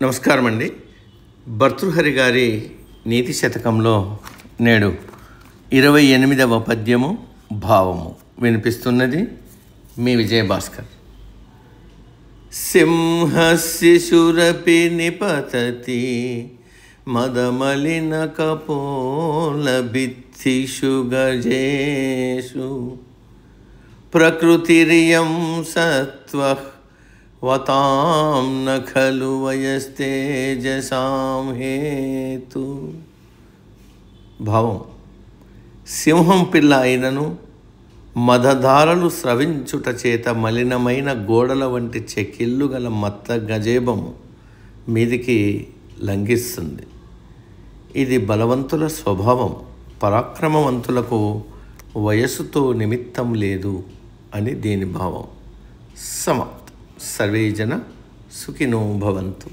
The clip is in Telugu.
నమస్కారం అండి. భర్తృహరి గారి నీతి శతకంలో నేడు 28వ పద్యము భావము వినిపిస్తున్నది మీ విజయభాస్కర్. సింహశిశురపి నిపతతి మదమలిన కపోలభిత్తిషు గజేషు ప్రకృతిరియం సత్వః వతాం న ఖలు వయస్తేజసాం హేతు. భావం: సింహం పిల్ల అయినను మదధారలు స్రవించుట చేత మలినమైన గోడల వంటి చెక్కిళ్ళు గల మత్త గజేబము మీదికి లంఘిస్తుంది. ఇది బలవంతుల స్వభావం, పరాక్రమవంతులకు వయస్సుతో నిమిత్తం లేదు అని దీని భావం. సమాప్తం. సర్వే జన సుఖినో భవంతు.